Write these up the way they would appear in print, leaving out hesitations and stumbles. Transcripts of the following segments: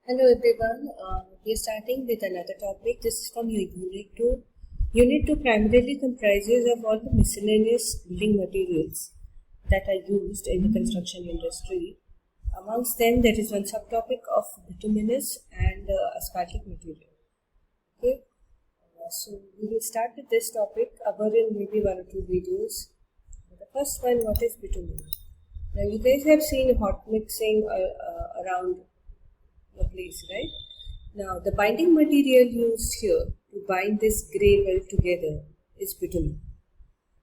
Hello everyone, we are starting with another topic. This is from your Unit 2. Unit 2 primarily comprises of all the miscellaneous building materials that are used in the construction industry. Amongst them, there is one subtopic of bituminous and asphaltic material. Okay, so we will start with this topic, cover in maybe one or two videos. The first one, what is bitumen? Now you guys have seen hot mixing around the place, right? Now the binding material used here to bind this gravel together is bitumen.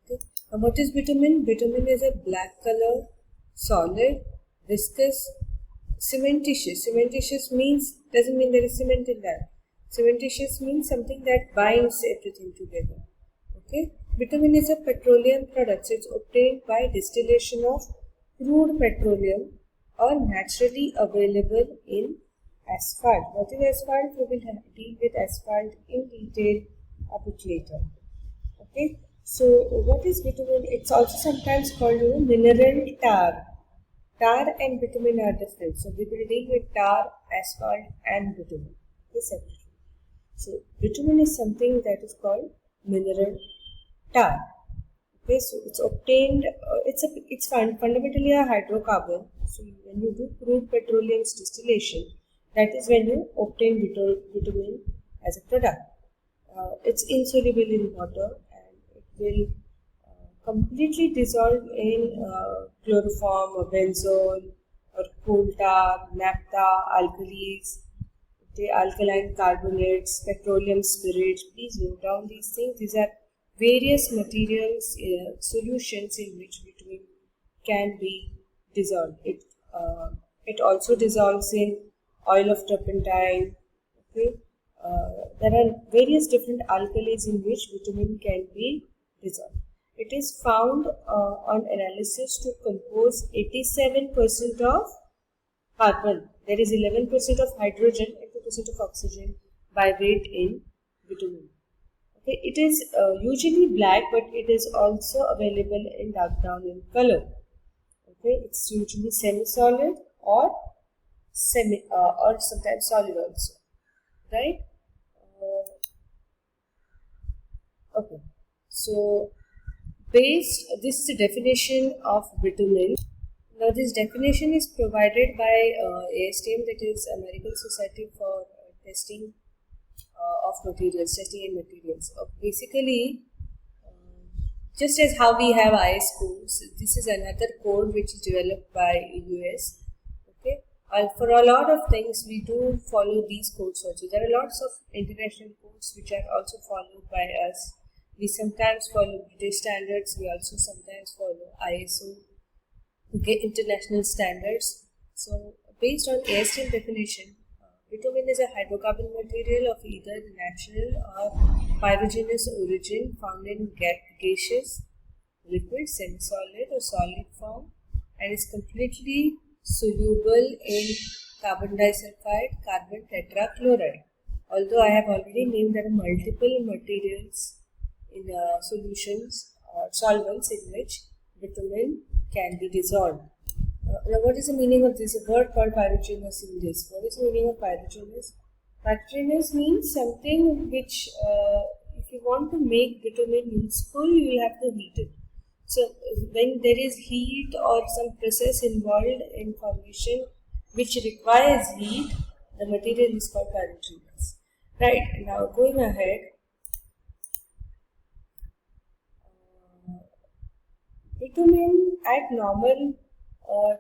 Okay. Now what is bitumen? Bitumen is a black color, solid, viscous, cementitious. Cementitious means, doesn't mean there is cement in that. Cementitious means something that binds everything together. Okay. Bitumen is a petroleum product. So it's obtained by distillation of crude petroleum or naturally available in asphalt. What is asphalt? We will deal with asphalt in detail a bit later. Okay. So what is bitumen? It's also sometimes called mineral tar. Tar and bitumen are different. So we will deal with tar, asphalt and bitumen. This separately. So bitumen is something that is called mineral tar. Okay, so it's obtained. It's fundamentally a hydrocarbon. So when you do crude petroleum distillation, that is when you obtain bitumen as a product. It's insoluble in water and it will completely dissolve in chloroform or benzone or coal tar, naphtha, alkalis, the alkaline carbonates, petroleum spirits. Please note down these things. These are various materials, solutions in which bitumen can be dissolved. It also dissolves in oil of turpentine. Okay, there are various different alkalis in which bitumen can be dissolved. It is found on analysis to compose 87% of carbon. There is 11% of hydrogen and 2% of oxygen by weight in bitumen. Okay, it is usually black, but it is also available in dark brown in color. Okay, it's usually semi-solid or or sometimes solid also, right? Okay, so this is the definition of bitumen. Now this definition is provided by ASTM, that is American Society for Testing of Materials, Testing and Materials. Basically, just as how we have IS codes, this is another code which is developed by US. Okay, for a lot of things we do follow these codes also. There are lots of international codes which are also followed by us. We sometimes follow British standards. We also sometimes follow ISO to get international standards. So based on ASTM definition, bitumen is a hydrocarbon material of either natural or pyrogenous origin found in gaseous, liquid, semi-solid or solid form and is completely soluble in carbon disulfide, carbon tetrachloride. Although I have already named there are multiple materials in solutions or solvents in which bitumen can be dissolved. Now, what is the meaning of this? A word called pyrogenous in this. What is the meaning of pyrogenous? Pyrogenous means something which, if you want to make bitumen useful, you will have to heat it. So, when there is heat or some process involved in formation which requires heat, the material is called pyrogenous. Right, now going ahead, bitumen at normal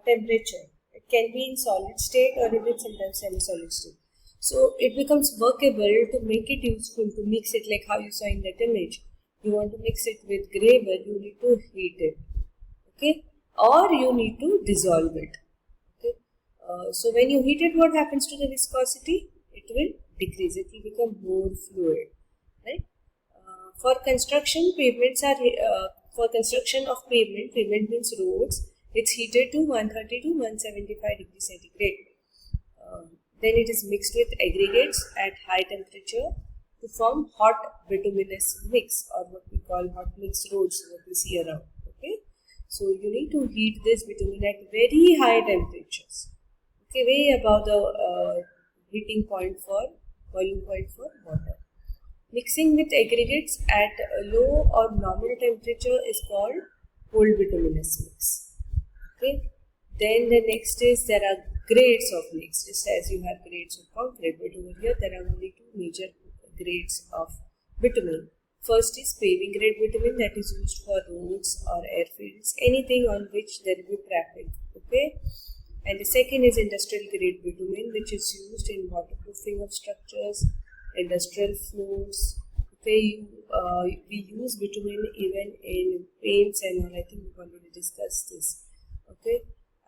temperature. It can be in solid state or even sometimes semi-solid state. So it becomes workable to make it useful, to mix it like how you saw in that image. You want to mix it with gravel, you need to heat it. Okay, or you need to dissolve it. Okay, so when you heat it, what happens to the viscosity? It will decrease. It will become more fluid. Right. For construction, pavements are for construction of pavement means roads. It's heated to 130 to 175 degrees centigrade. Then it is mixed with aggregates at high temperature to form hot bituminous mix, or what we call hot mix roads, what we see around. Okay, so you need to heat this bitumen at very high temperatures. Okay, way above the heating point for boiling point for water. Mixing with aggregates at a low or normal temperature is called cold bituminous mix. Okay. Then the next is there are grades of mix, just as you have grades of concrete, but over here there are only two major grades of bitumen. First is paving grade bitumen, that is used for roads or airfields, anything on which there will be traffic. Okay. And the second is industrial grade bitumen, which is used in waterproofing of structures, industrial floors. Okay, we use bitumen even in paints and all. I think we've already discussed this. Okay,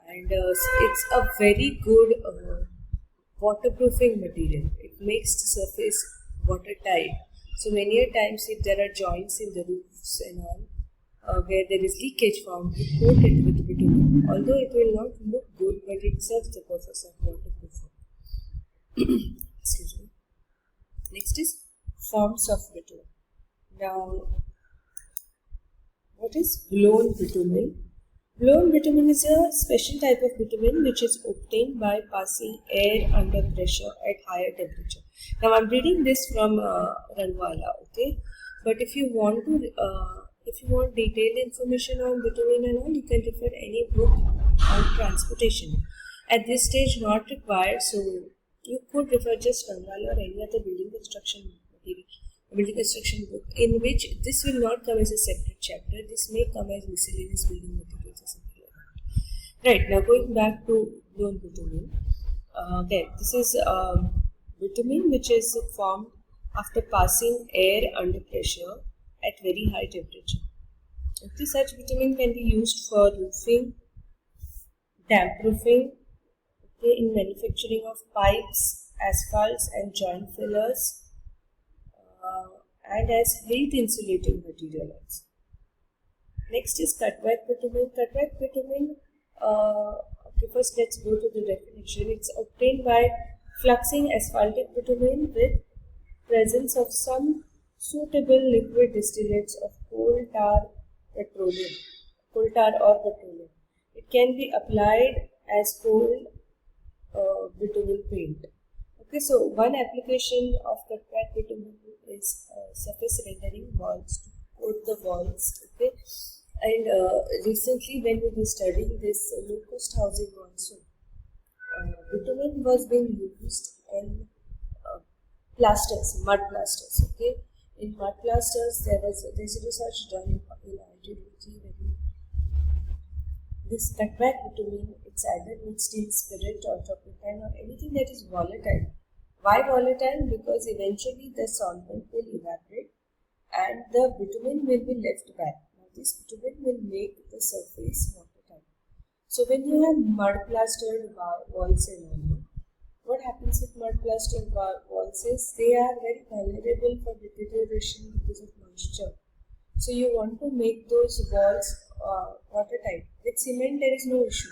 and it's a very good waterproofing material. It makes the surface watertight. So many a times if there are joints in the roofs and all, where there is leakage found, we coat it with bitumen. Although it will not look good, but it serves the purpose of waterproofing. Excuse me. Next is forms of bitumen. Now, what is blown bitumen? Blown bitumen is a special type of bitumen which is obtained by passing air under pressure at higher temperature. Now, I'm reading this from Ranwala, okay? But if you want detailed information on bitumen and all, you can refer any book on transportation. At this stage, not required, so you could refer just Ranwala or any other building construction book, in which this will not come as a separate chapter. This may come as miscellaneous building materials or something like that. Right, now going back to blown bitumen. This is bitumen which is formed after passing air under pressure at very high temperature. Okay, such bitumen can be used for roofing, damp proofing, okay, in manufacturing of pipes, asphalts and joint fillers, and as heat insulating material also. Next is cutback bitumen. Cutback bitumen, first let's go to the definition. It's obtained by fluxing asphaltic bitumen with presence of some suitable liquid distillates of coal tar or petroleum. It can be applied as cold bitumen paint. Okay, so one application of cutback bitumen is surface rendering walls, to coat the walls. Okay, and recently when we were studying this low-cost housing also, bitumen was being used in mud plasters. Okay, in mud plasters there's a research done in IIT where this cutback bitumen, it's either mixed in spirit or turpentine or anything that is volatile. Why volatile? Because eventually the solvent will evaporate and the bitumen will be left back. Now this bitumen will make the surface watertight. So when you have mud plastered walls and all, what happens with mud plastered walls is they are very vulnerable for deterioration because of moisture. So you want to make those walls watertight. With cement there is no issue.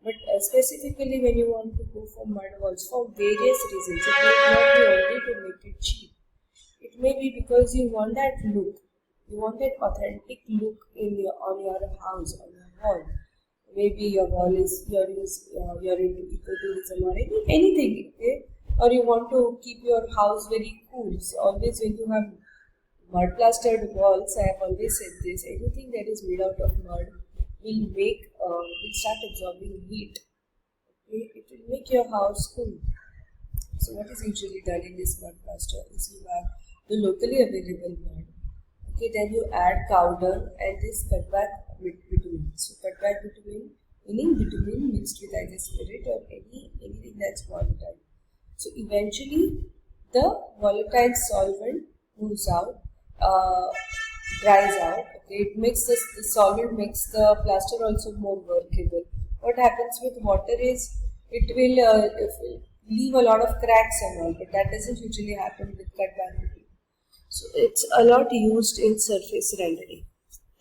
But specifically when you want to go for mud walls for various reasons, it may not be only to make it cheap. It may be because you want that look. You want that authentic look on your house, on your wall. Maybe your wall is you're into ecotourism or anything, okay? Or you want to keep your house very cool. So always when you have mud plastered walls, I have always said this, anything that is made out of mud will start absorbing heat. Okay? It will make your house cool. So what is usually done in this mud plaster is you have the locally available mud. Okay, then you add cow dung and this cutback bitumen. So cutback bitumen, meaning bitumen mixed with either spirit or anything that's volatile. So eventually the volatile solvent moves out, dries out. Okay, it makes the solvent makes the plaster also more workable. What happens with water is it will leave a lot of cracks and all, but that doesn't usually happen with cutback bitumen. So it's a lot used in surface rendering.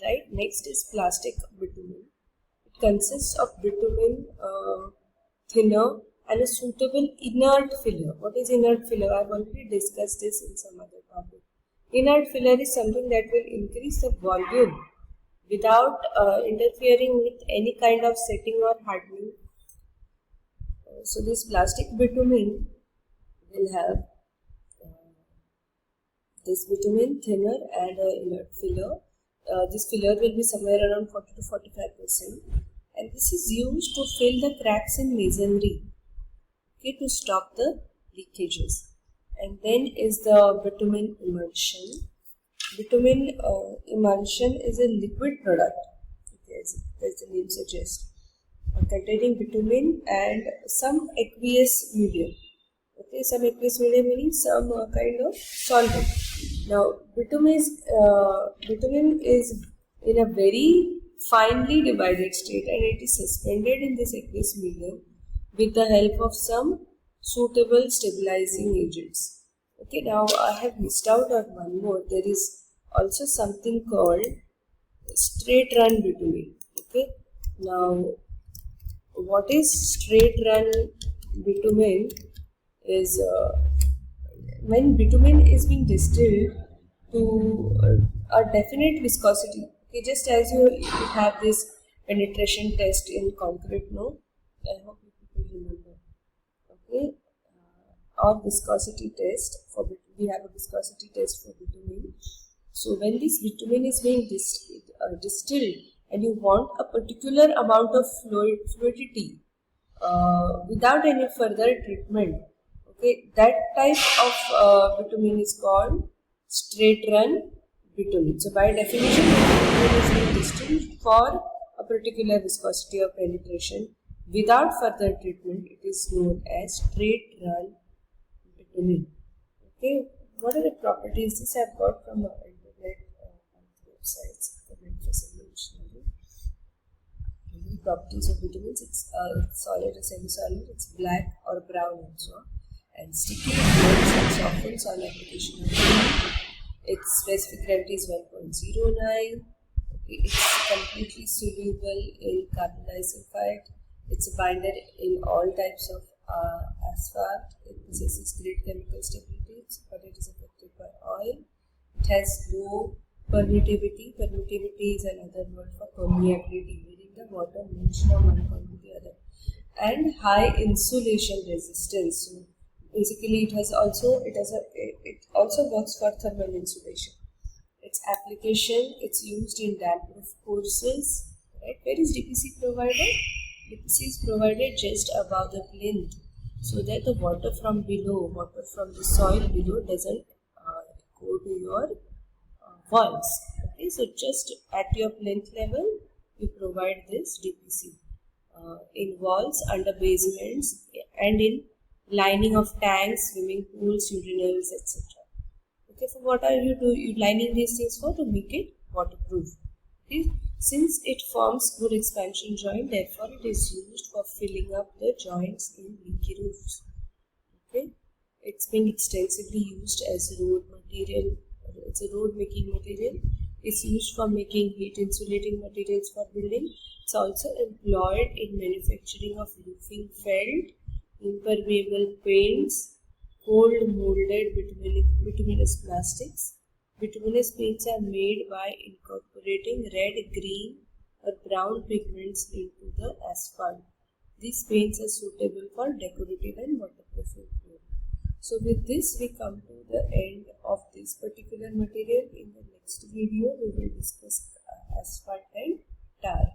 Right. Next is plastic bitumen. It consists of bitumen, thinner, and a suitable inert filler. What is inert filler? I've already discussed this in some other topic. Inert filler is something that will increase the volume without interfering with any kind of setting or hardening. So this plastic bitumen will have this bitumen thinner and inert filler. This filler will be somewhere around 40 to 45%, and this is used to fill the cracks in masonry, okay, to stop the leakages. And then is the bitumen emulsion. Bitumen emulsion is a liquid product, okay, as the name suggests, containing bitumen and some aqueous medium. Okay, some aqueous medium meaning some kind of solvent. Now, bitumen is in a very finely divided state, and it is suspended in this aqueous medium with the help of some suitable stabilizing agents. Okay, now I have missed out on one more. There is also something called straight run bitumen. Okay, now what is straight run bitumen is when bitumen is being distilled to a definite viscosity. Okay, just as you have this penetration test in concrete, no? I hope you people remember. Okay, or viscosity test for we have a viscosity test for bitumen. So when this bitumen is being distilled and you want a particular amount of fluidity without any further treatment, okay, that type of bitumen is called straight run bitumen. So by definition, bitumen is being distilled for a particular viscosity of penetration without further treatment. It is known as straight run bitumen. Okay, what are the properties? This I have got from internet websites. The properties of vitamins: it's solid or semi-solid, it's black or brown also, and sticky, floats and softens on application of heat. Its specific gravity is 1.09. Okay, it's completely soluble in carbon disulfide. It's a binder in all types of asphalt. It possesses great chemical stability, but it is affected by oil. It has low permittivity. Permittivity is another word for permeability, meaning the water moves from one point to the other. And high insulation resistance. So basically, it also works for thermal insulation. Its application, it's used in damp-proof courses. Right? Where is DPC provided? DPC is provided just above the plinth, so that the water from the soil below doesn't go to your walls. Okay, so just at your plinth level, we provide this DPC in walls, under basements, and in lining of tanks, swimming pools, urinals, etc. Okay, so what are you lining these things for? To make it waterproof. Okay, since it forms good expansion joint, therefore it is used for filling up the joints in leaky roofs. Okay, it's being extensively used as road material. It's a road making material. It's used for making heat insulating materials for building. It's also employed in manufacturing of roofing felt, impermeable paints, cold molded bituminous plastics. Bituminous paints are made by incorporating red, green or brown pigments into the asphalt. These paints are suitable for decorative and waterproofing. So with this we come to the end of this particular material. In the next video we will discuss asphalt and tar.